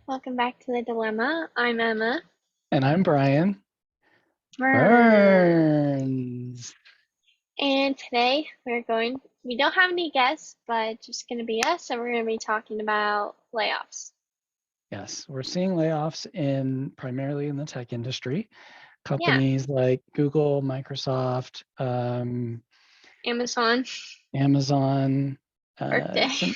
Welcome back to the Dilemma. I'm Emma. And I'm Brian Brr. Burns. And today we don't have any guests, but just going to be us, and we're going to be talking about layoffs. Yes, we're seeing layoffs primarily in the tech industry. Yeah, Companies like Google, Microsoft, Amazon Amazon, birthday. some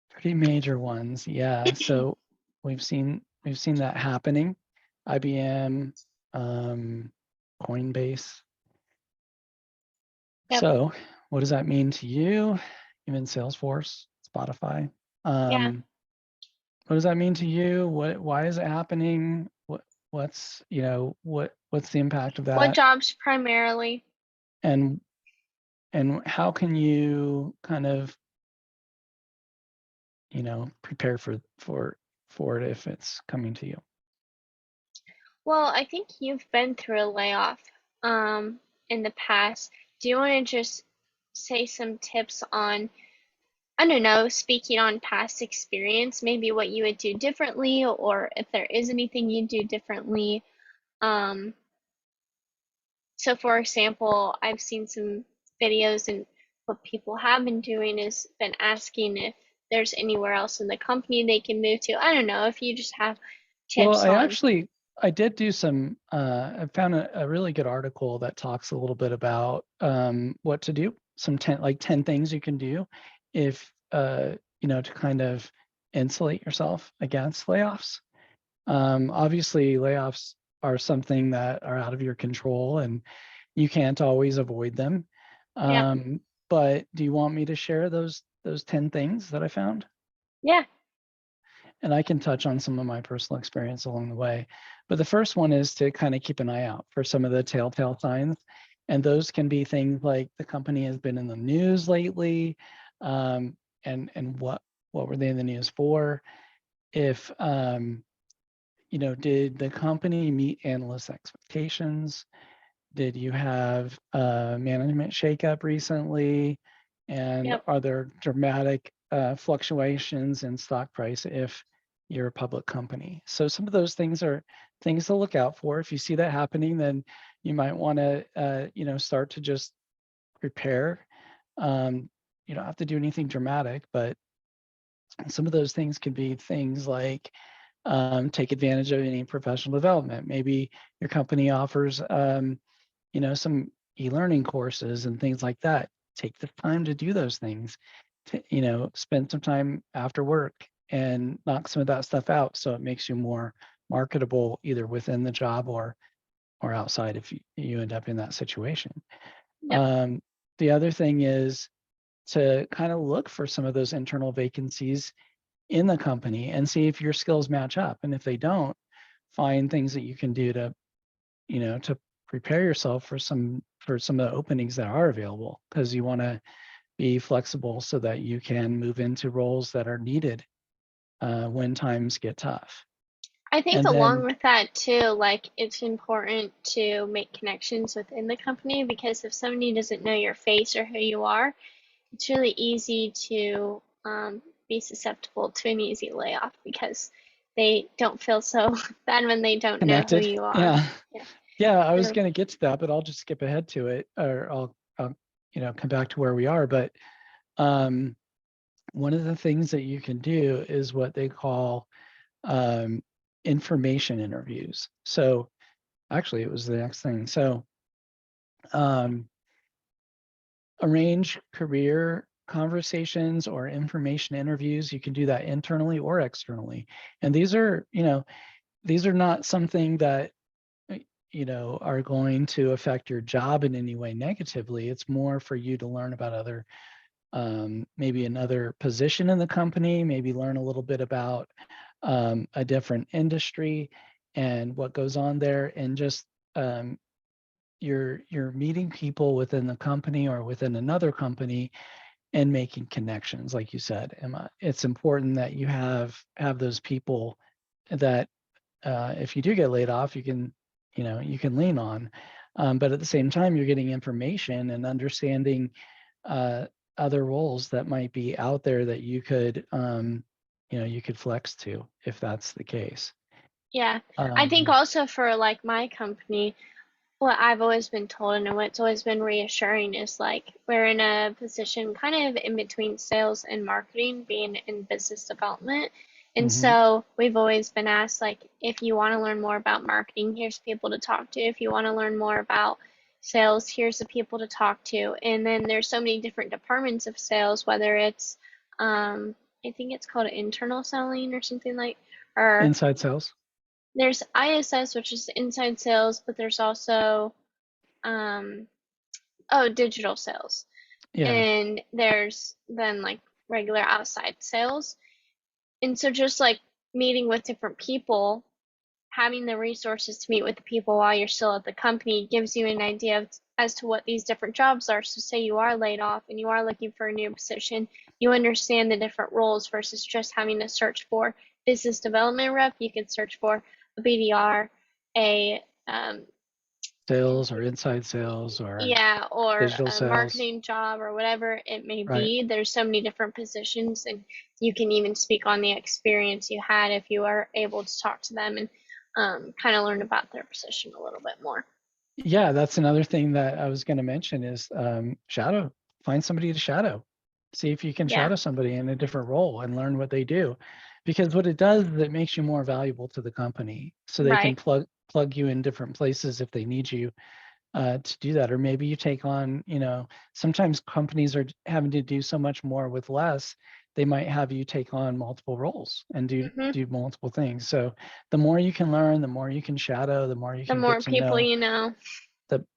pretty major ones. Yeah, so we've seen that happening. IBM, Coinbase. Yep, So, what does that mean to you? Even Salesforce, Spotify. yeah. Um, What does that mean to you? Why is it happening? What's the impact of What that? jobs primarily? And and how can you kind of, prepare for it if it's coming to you? Well, I think you've been through a layoff in the past. Do you want to just say some tips on, I don't know, speaking on past experience, maybe what you would do differently, or if there is anything you do differently. Um, so for example, I've seen some videos, and what people have been doing is been asking if there's anywhere else in the company they can move to. I don't know if you just have Well, tips on. I did do some I found a really good article that talks a little bit about what to do, some 10 things you can do if to kind of insulate yourself against layoffs. Obviously, layoffs are something that are out of your control and you can't always avoid them. Yeah, But do you want me to share those 10 things that I found? yeah, And I can touch on some of my personal experience along the way. But the first one is to kind of keep an eye out for some of the telltale signs. And those can be things like the company has been in the news lately, and what were they in the news for? If did the company meet analyst expectations? Did you have a management shakeup recently? And yep, are there dramatic fluctuations in stock price if you're a public company? So some of those things are things to look out for. If you see that happening, then you might want to, start to just prepare. You don't have to do anything dramatic, but some of those things can be things like take advantage of any professional development. Maybe your company offers, some e-learning courses and things like that. Take the time to do those things. Spend some time after work and knock some of that stuff out so it makes you more marketable either within the job or outside if you end up in that situation. yep. Um, the other thing is to kind of look for some of those internal vacancies in the company and see if your skills match up. And if they don't, find things that you can do to prepare yourself for some of the openings that are available, because you want to be flexible so that you can move into roles that are needed when times get tough. I think And along then, with that too, like it's important to make connections within the company, because if somebody doesn't know your face or who you are, it's really easy to be susceptible to an easy layoff because they don't feel so bad when they don't know who connected. you are. Yeah. Yeah. Yeah, I was So, going to get to that, but I'll just skip ahead to it, or I'll come back to where we are. But um, one of the things that you can do is what they call um, information interviews. So actually, it was the next thing. So um, arrange career conversations or information interviews. You can do that internally or externally. And these are not something that are going to affect your job in any way negatively. It's more for you to learn about other, maybe another position in the company, maybe learn a little bit about a different industry and what goes on there, and just you're meeting people within the company or within another company and making connections. Like you said, Emma, it's important that you have those people that if you do get laid off, you can lean on. But at the same time, you're getting information and understanding uh, other roles that might be out there that you could you could flex to if that's the case. Yeah. I think Um, also for like my company, what I've always been told and what's always been reassuring is like we're in a position kind of in between sales and marketing, being in business development. And mhm. so we've always been asked like if you want to learn more about marketing, here's people to talk to. If you want to learn more about sales, here's the people to talk to. And then there's so many different departments of sales, whether it's I think it's called internal selling or something like, or Inside sales. there's ISS, which is inside sales, but there's also um, digital sales. Yeah. And there's then like regular outside sales. And so just like meeting with different people, having the resources to meet with the people while you're still at the company gives you an idea of, as to what these different jobs are. So say you are laid off and you are looking for a new position, you understand the different roles versus just having to search for business development rep. You can search for a BDR, a Sales or inside sales or yeah, or digital a sales. marketing job or whatever it may Right. be. There's so many different positions, and you can even speak on the experience you had if you are able to talk to them and kind of learn about their position a little bit more. Yeah, that's another thing that I was going to mention is shadow. Find somebody to shadow. See if you can Yeah. shadow somebody in a different role and learn what they do. Because what it does is it makes you more valuable to the company. So they can Right. plug you in different places if they need you to do that. Or maybe you take on, sometimes companies are having to do so much more with less. They might have you take on multiple roles and do Hmm. do multiple things. So the more you can learn, the more you can shadow, the more you The can get more to people know, you know.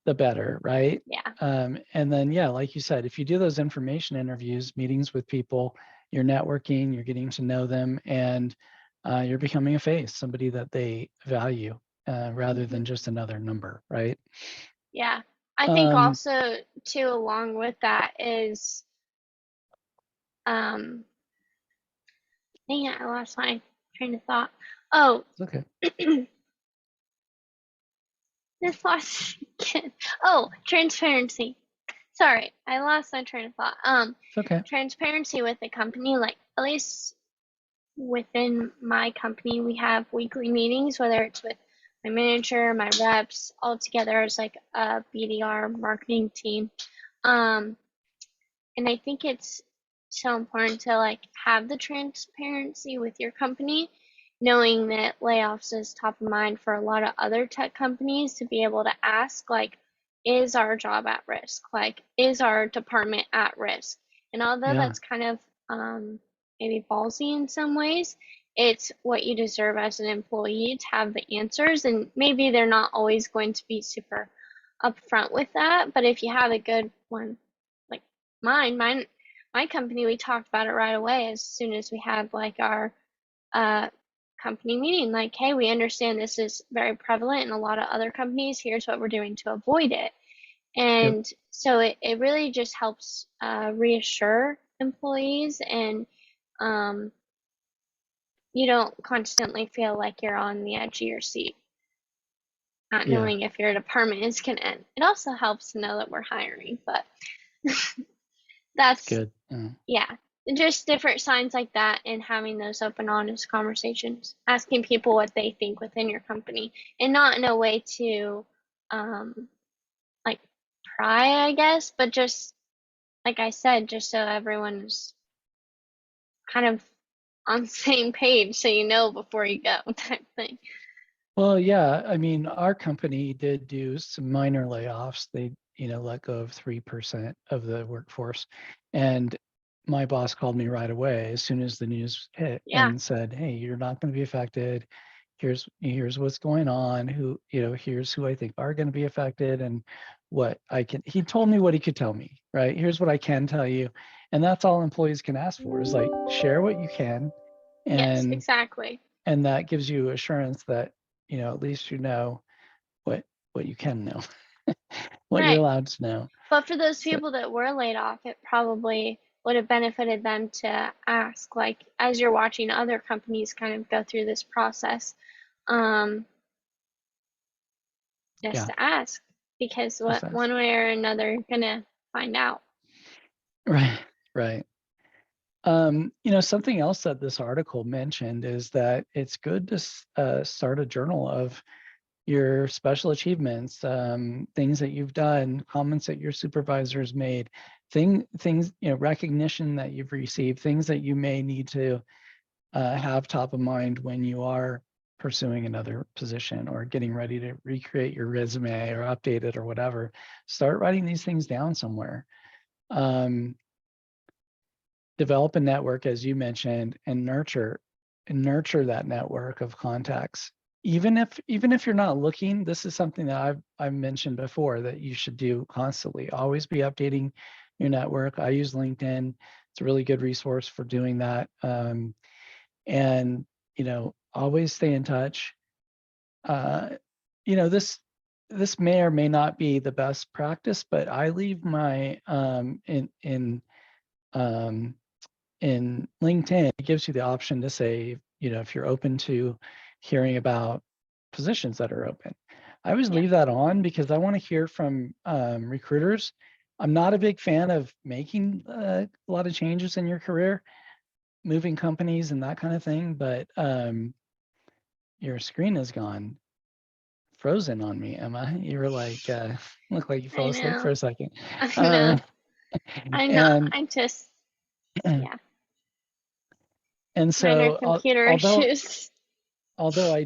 the better, right? Yeah. And then yeah, like you said, if you do those information interviews, meetings with people, you're networking, you're getting to know them, and you're becoming a face, somebody that they value rather Hmm. than just another number, right? Yeah. I think Um, also too, along with that is um, dang it, I lost my train of thought. Oh, it's okay. this lost again. Oh, transparency. Sorry, I lost my train of thought. It's okay. Transparency with the company, like at least within my company, we have weekly meetings, whether it's with my manager, my reps, all together as like a BDR marketing team. Um, and I think it's so important to like have the transparency with your company, knowing that layoffs is top of mind for a lot of other tech companies to be able to ask like, is our job at risk? Like, is our department at risk? And although Yeah, that's kind of maybe ballsy in some ways, it's what you deserve as an employee to have the answers. And maybe they're not always going to be super upfront with that, but if you have a good one, like mine, my company, we talked about it right away as soon as we had like our uh, company meeting. Like, hey, we understand this is very prevalent in a lot of other companies. Here's what we're doing to avoid it. yep, And so it really just helps reassure employees and um, you don't constantly feel like you're on the edge of your seat, not yeah, knowing if your department is going to end. It also helps to know that we're hiring, but it's that's good. yeah, just different signs like that and having those open, honest conversations, asking people what they think within your company, and not in a way to, um, like pry, I guess, but just like I said, just so everyone's kind of on the same page, so you know before you go, type thing. Well, yeah, I mean, our company did do some minor layoffs. They, let go of 3% of the workforce. And my boss called me right away as soon as the news hit Yeah. and said, "Hey, you're not going to be affected. Here's what's going on. Here's who I think are going to be affected and what I can." He told me what he could tell me, right? Here's what I can tell you. And that's all employees can ask for is like share what you can Yes. and Exactly. and that gives you assurance that at least you know what what you can know, what you're Right. allowed to know. But for those So people that were laid off, it probably would have benefited them to ask, like, as you're watching other companies kind of go through this process, um, just yeah, to ask, because just what ask. one way or another, you're gonna find out. Right, right. Something else that this article mentioned is that it's good to start a journal of your special achievements, things that you've done, comments that your supervisors made, things, recognition that you've received, things that you may need to have top of mind when you are pursuing another position or getting ready to recreate your resume or update it or whatever. Start writing these things down somewhere. Um, Develop a network, as you mentioned, and nurture that network of contacts. Even if you're not looking, this is something that I've mentioned before that you should do constantly. Always be updating your network. I use LinkedIn. It's a really good resource for doing that. And always stay in touch. Uh, this may or may not be the best practice, but I leave my um, in LinkedIn, it gives you the option to say, if you're open to hearing about positions that are open. I always Yeah. leave that on because I want to hear from recruiters. I'm not a big fan of making a lot of changes in your career, moving companies and that kind of thing, but your screen has gone frozen on me, Emma. You were like, look like you fell I asleep for know. a second. I know. Uh, I know. and I just, yeah, and minor so, computer although issues. although I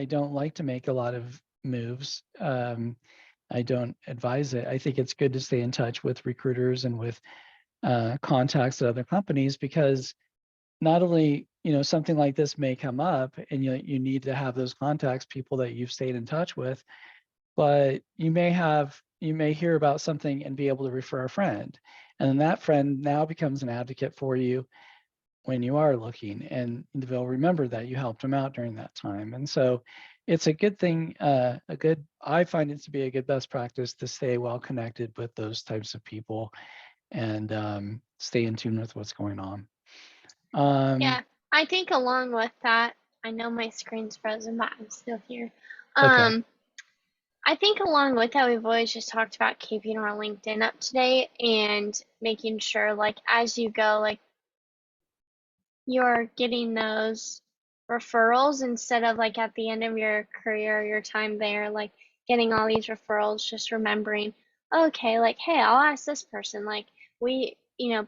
don't like to make a lot of moves. I don't advise it. I think it's good to stay in touch with recruiters and with contacts at other companies because not only something like this may come up and you need to have those contacts, people that you've stayed in touch with, but you may hear about something and be able to refer a friend, and then that friend now becomes an advocate for you when you are looking, and they'll remember that you helped them out during that time. And so it's a good thing, I find it to be a good best practice to stay well connected with those types of people and stay in tune with what's going on. Um, Yeah, I think along with that, I know my screen's frozen, but I'm still here. okay. Um, I think along with that, we've always just talked about keeping our LinkedIn up to date and making sure, like, as you go, like, you're getting those referrals instead of like at the end of your career, your time there, like getting all these referrals, just remembering, okay, like, hey, I'll ask this person. Like, we,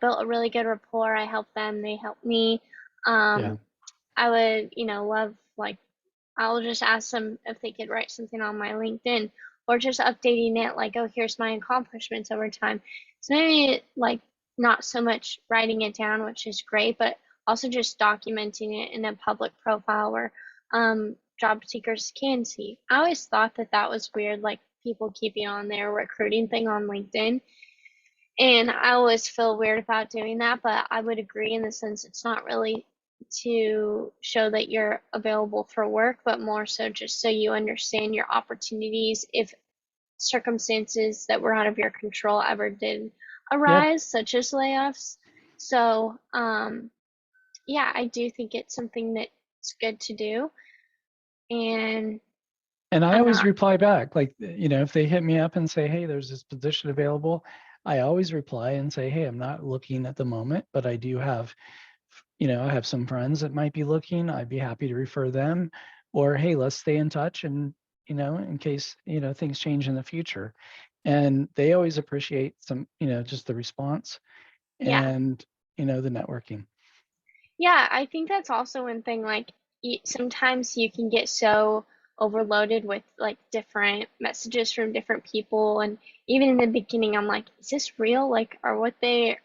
built a really good rapport. I helped them, they helped me. Yeah. Um, I would, love like I'll just ask them if they could write something on my LinkedIn or just updating it like, oh, here's my accomplishments over time. So maybe like not so much writing it down, which is great, but also just documenting it in a public profile where job seekers can see. I always thought that that was weird, like people keeping on their recruiting thing on LinkedIn. And I always feel weird about doing that, but I would agree in the sense it's not really to show that you're available for work, but more so just so you understand your opportunities if circumstances that were out of your control ever did Yeah. arise, such as layoffs. So, yeah, I do think it's something that's good to do. And And I I'm always not, reply back, like, if they hit me up and say, hey, there's this position available, I always reply and say, hey, I'm not looking at the moment, but I do have, I have some friends that might be looking. I'd be happy to refer them. Or, hey, let's stay in touch and, in case, things change in the future. And they always appreciate some, just the response yeah. and, the networking. Yeah, I think that's also one thing. Like, sometimes you can get so overloaded with like different messages from different people, and even in the beginning, I'm like, is this real? Like, are what they're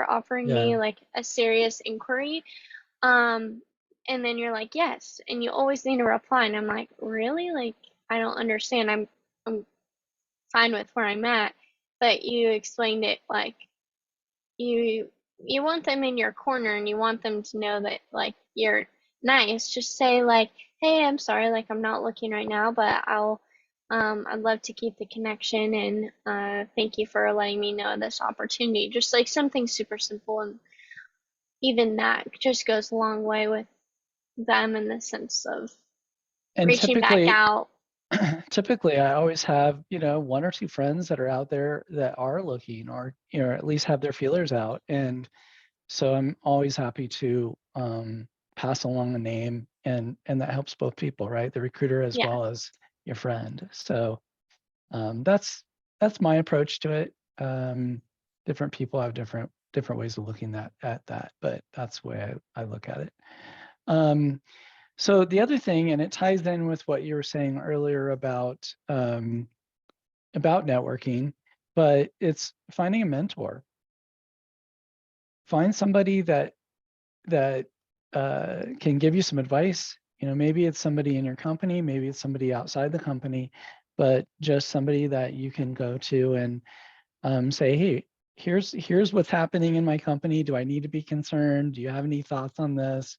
offering Yeah. me like a serious inquiry? Um, and then you're like, yes, and you always need a reply, and I'm like, really? Like, I don't understand. I'm fine with where I'm at, but you explained it like you you want them in your corner and you want them to know that like you're nice. Just say like, hey, I'm sorry, like I'm not looking right now, but I'd love to keep the connection and thank you for letting me know this opportunity. Just like something super simple, and even that just goes a long way with them in the sense of And reaching back typically, out. typically I always have, one or two friends that are out there that are looking or, at least have their feelers out. And So I'm always happy to pass along a name, and that helps both people, right? The recruiter as Yeah. well as your friend. So that's my approach to it. Different people have different ways of looking at that, but that's the way I look at it. Um, so the other thing, and it ties in with what you were saying earlier about networking, but it's finding a mentor. Find somebody that can give you some advice. You know, maybe it's somebody in your company, maybe it's somebody outside the company, but just somebody that you can go to and say, hey, here's what's happening in my company. Do I need to be concerned? Do you have any thoughts on this?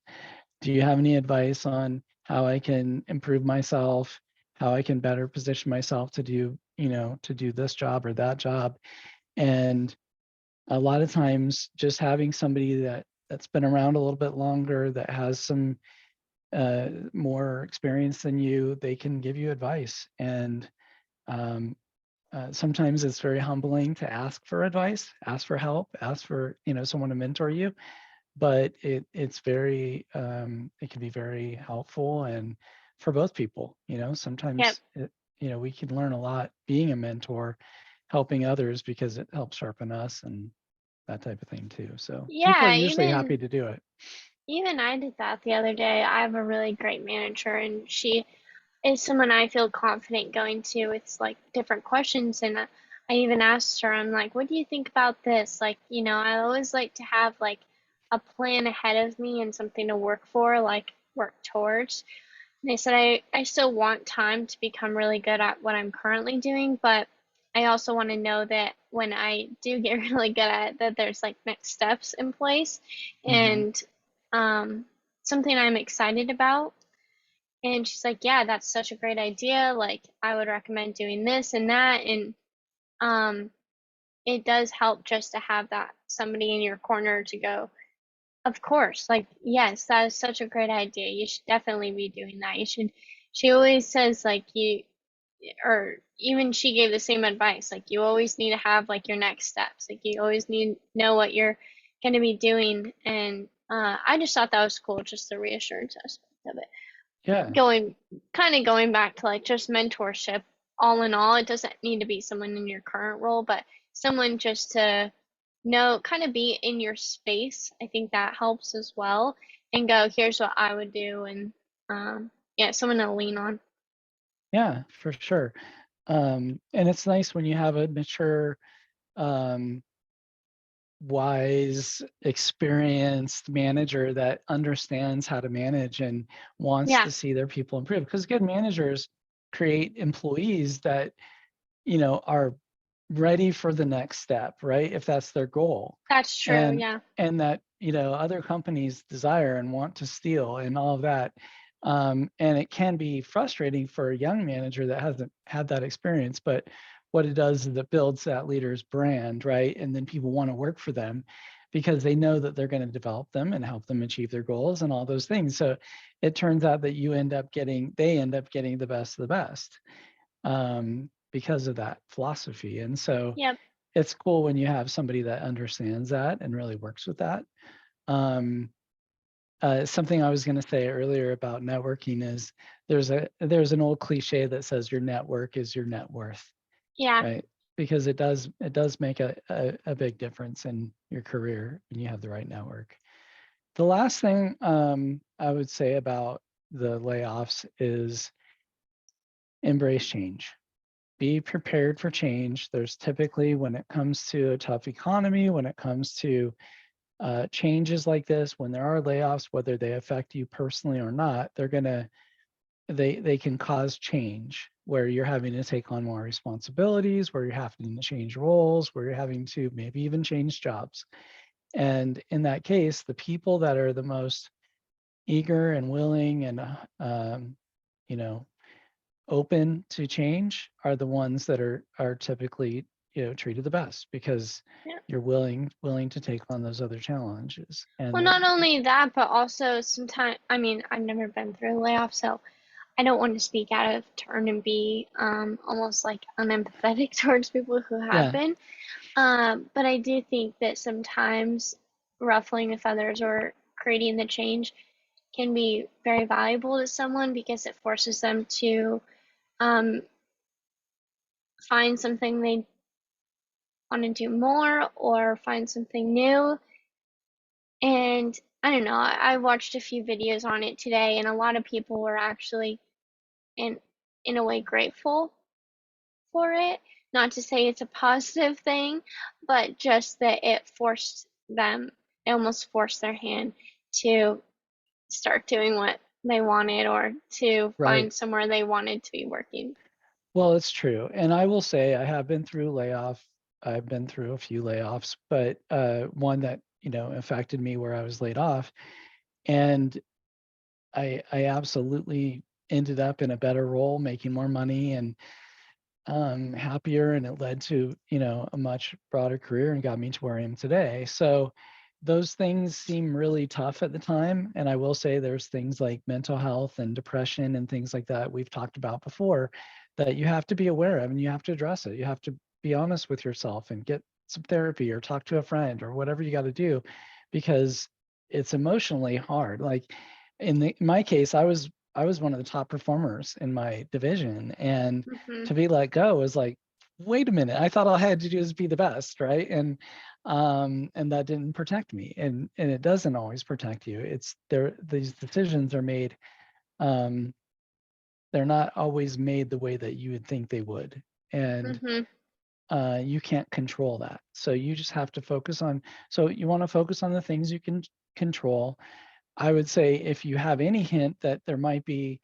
Do you have any advice on how I can improve myself, how I can better position myself to do, to do this job or that job? And a lot of times just having somebody that's been around a little bit longer, that has some more experience than you, they can give you advice. And um, sometimes it's very humbling to ask for advice, ask for help, ask for someone to mentor you. But it's very it can be very helpful, and for both people. Yep. Sometimes we can learn a lot being a mentor, helping others, because it helps sharpen us and that type of thing too. So people are Yeah, usually even happy to do it. even I did that the other day. I have a really great manager, and she is someone I feel confident going to with like different questions. And I even asked her, I'm like, what do you think about this? Like, I always like to have like a plan ahead of me and something to work for, like work towards. And I said, I still want time to become really good at what I'm currently doing, but I also want to know that when I do get really good at it, that there's like next steps in place Hmm. and um, something I'm excited about. And she's like, yeah, that's such a great idea. Like, I would recommend doing this and that. And um, it does help just to have that somebody in your corner to go, of course, like, yes, that is such a great idea. You should definitely be doing that. You should. She always says, like, or even she gave the same advice. Like, you always need to have, like, your next steps. Like, you always need to know what you're going to be doing. And I just thought that was cool, just the reassurance aspect of it. Yeah. Going back to like just mentorship, all in all, it doesn't need to be someone in your current role, but someone just to know, kind of be in your space. I think that helps as well, and go, here's what I would do. And yeah, someone to lean on. Yeah, for sure. And it's nice when you have a mature, um, wise, experienced manager that understands how to manage and wants Yeah, to see their people improve. Because good managers create employees that are ready for the next step, right? If that's their goal. that's true. And Yeah. that, other companies desire and want to steal and all of that. And it can be frustrating for a young manager that hasn't had that experience, but what it does is it builds that leader's brand, right? And then people want to work for them because they know that they're going to develop them and help them achieve their goals and all those things. So it turns out that they end up getting the best of the best, because of that philosophy. And so Yep. it's cool when you have somebody that understands that and really works with that. Um, Something I was going to say earlier about networking is there's an old cliche that says your network is your net worth, Yeah. right? Because it does make a big difference in your career when you have the right network. The last thing I would say about the layoffs is embrace change. Be prepared for change. There's typically, when it comes to a tough economy, when it comes to changes like this, when there are layoffs, whether they affect you personally or not, they can cause change where you're having to take on more responsibilities, where you're having to change roles, where you're having to maybe even change jobs. And in that case, the people that are the most eager and willing and you know open to change are the ones that are typically treated the best, because Yeah. you're willing to take on those other challenges. Well, And not only that, but also sometimes, I mean, I've never been through a layoff, so I don't want to speak out of turn and be almost like unempathetic towards people who have yeah, been. But I do think that sometimes ruffling the feathers or creating the change can be very valuable to someone because it forces them to um, find something they want to do more or find something new. And I don't know, I watched a few videos on it today, and a lot of people were actually in in a way grateful for it. Not to say it's a positive thing, but just that it forced them, it almost forced their hand to start doing what they wanted or to Right. find somewhere they wanted to be working. Well, it's true. And I will say I have been through layoff. I've been through a few layoffs, but one that, affected me where I was laid off. And I absolutely ended up in a better role, making more money and happier, and it led to a much broader career and got me to where I am today. So those things seem really tough at the time, and I will say there's things like mental health and depression and things like that we've talked about before that you have to be aware of, and you have to address it. You have to be honest with yourself and get some therapy or talk to a friend or whatever you got to do, because it's emotionally hard. Like in my case, I was one of the top performers in my division, and Hmm. to be let go is like, wait a minute, I thought all I had to do is be the best, right? And that didn't protect me, and it doesn't always protect you. It's there, these decisions are made, um they're not always made the way that you would think they would, and Hmm. you can't control that. So you just have to focus on, so you want to focus on the things you can control. I would say if you have any hint that there might be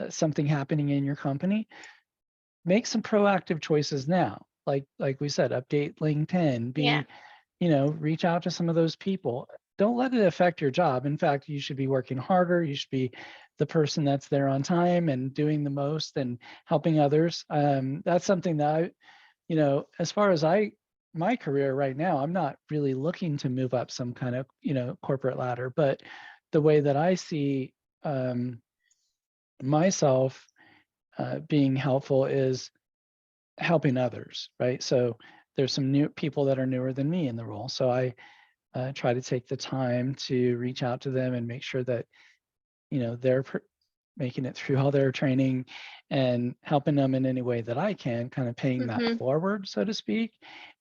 something happening in your company, make some proactive choices now. Like we said, update LinkedIn, Yeah. reach out to some of those people. Don't let it affect your job. In fact, you should be working harder. You should be the person that's there on time and doing the most and helping others. That's something that as far as my career right now, I'm not really looking to move up some kind of, corporate ladder, but the way that I see um, myself being helpful is helping others, right? So there's some new people that are newer than me in the role. So I try to take the time to reach out to them and make sure that, they're making it through all their training and helping them in any way that I can, kind of paying that Hmm. forward, so to speak.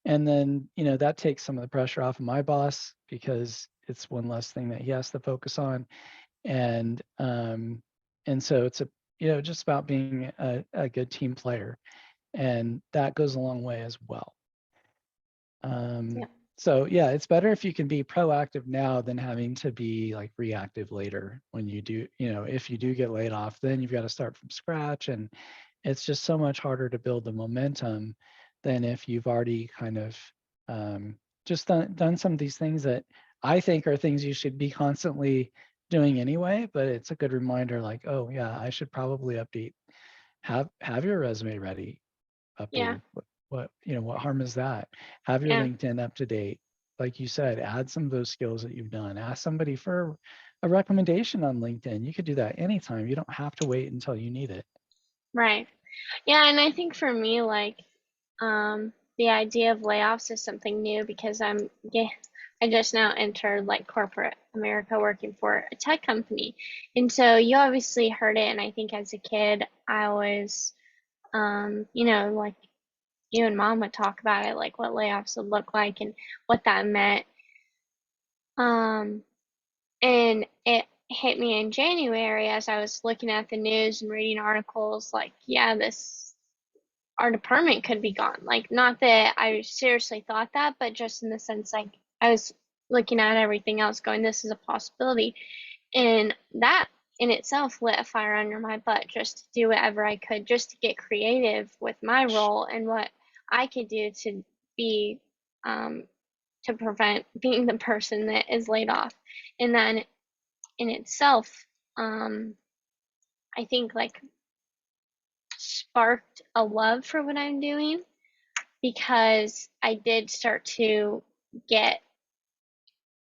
And then, that takes some of the pressure off of my boss because it's one less thing that he has to focus on. And so it's just about being a good team player, and that goes a long way as well. Yeah. Um, so yeah, it's better if you can be proactive now than having to be like reactive later when you do, if you do get laid off, then you've got to start from scratch. And it's just so much harder to build the momentum than if you've already kind of just done some of these things that I think are things you should be constantly doing anyway. But it's a good reminder like, oh yeah, I should probably update, have your resume ready, Yeah. updated. What harm is that? Have your Yeah. LinkedIn up to date. Like you said, add some of those skills that you've done. Ask somebody for a recommendation on LinkedIn. You could do that anytime. You don't have to wait until you need it. Right. Yeah, and I think for me, like, the idea of layoffs is something new because yeah, I just now entered like corporate America working for a tech company. And so you obviously heard it, and I think as a kid, I was, like you and mom would talk about it, like what layoffs would look like and what that meant. Um, and it hit me in January as I was looking at the news and reading articles like, yeah, this our department could be gone. Like, not that I seriously thought that, but just in the sense like I was looking at everything else going, this is a possibility. And that in itself lit a fire under my butt just to do whatever I could just to get creative with my role and what I could do to be um, to prevent being the person that is laid off. And then in itself, um, I think like sparked a love for what I'm doing because I did start to get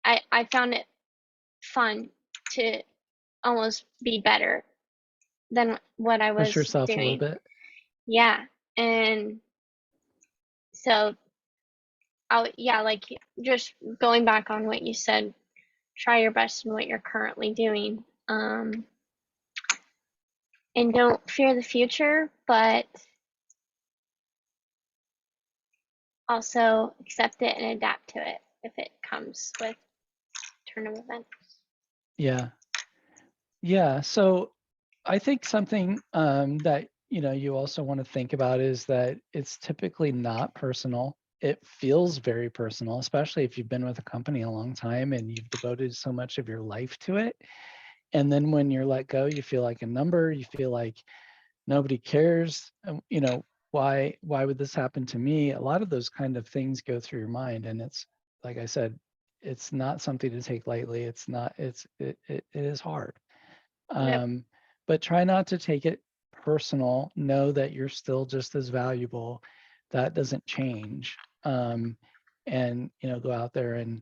I found it fun to almost be better than what I Push was yourself a little doing. bit. Yeah. And so yeah, like just going back on what you said, try your best in what you're currently doing. And don't fear the future, but also accept it and adapt to it if it comes with turn of events. Yeah. Yeah. So I think something that you also want to think about is that it's typically not personal. It feels very personal, especially if you've been with a company a long time and you've devoted so much of your life to it. And then when you're let go, you feel like a number. You feel like nobody cares. Why would this happen to me? A lot of those kind of things go through your mind, and it's like I said, it's not something to take lightly. It's not. It is hard. Yep. um, but try not to take it personal. Know that you're still just as valuable. That doesn't change. And go out there and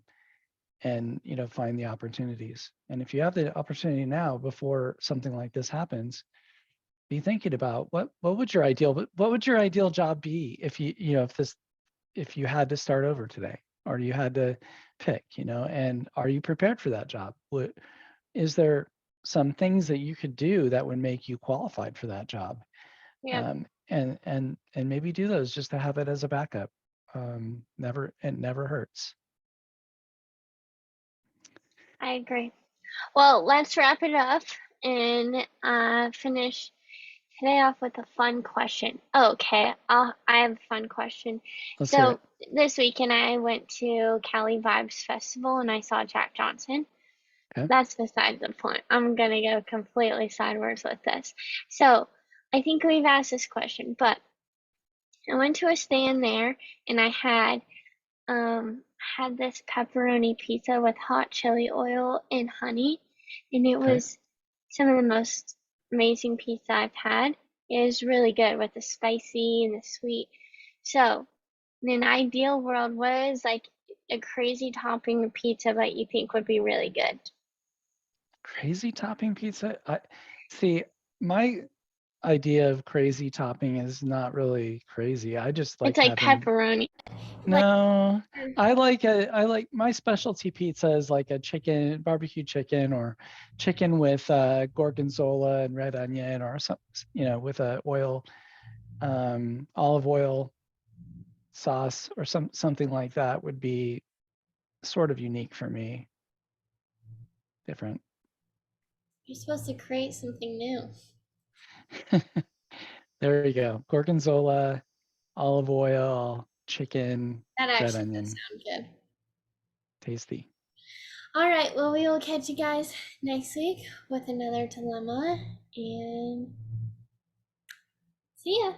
find the opportunities. And if you have the opportunity now before something like this happens, be thinking about what would your ideal job be if if you had to start over today, or you had to pick, and are you prepared for that job? Is there some things that you could do that would make you qualified for that job? Yep. And maybe do those just to have it as a backup. It never hurts. I agree. Well, let's wrap it up and finish today off with a fun question. Oh, okay, I have a fun question. Let's hear So it. this weekend I went to Cali Vibes Festival and I saw Jack Johnson. Okay. That's beside the point. I'm gonna go completely sideways with this. So I think we've asked this question, but I went to a stand there and I had this pepperoni pizza with hot chili oil and honey, and it Okay. was some of the most amazing pizza I've had. It was really good with the spicy and the sweet. So, in an ideal world, what is like a crazy topping pizza that you think would be really good? Crazy topping pizza. I see. My idea of crazy topping is not really crazy. I just It's like like having. pepperoni. Like, No, I like my specialty pizza is like a chicken, barbecue chicken, or chicken with gorgonzola and red onion, or some, with a olive oil sauce, or something like that would be sort of unique for me, different. you're supposed to create something new. There you go. Gorgonzola, olive oil, chicken, That red actually does onion, sound good. tasty. All right, well, we will catch you guys next week with another dilemma and see ya.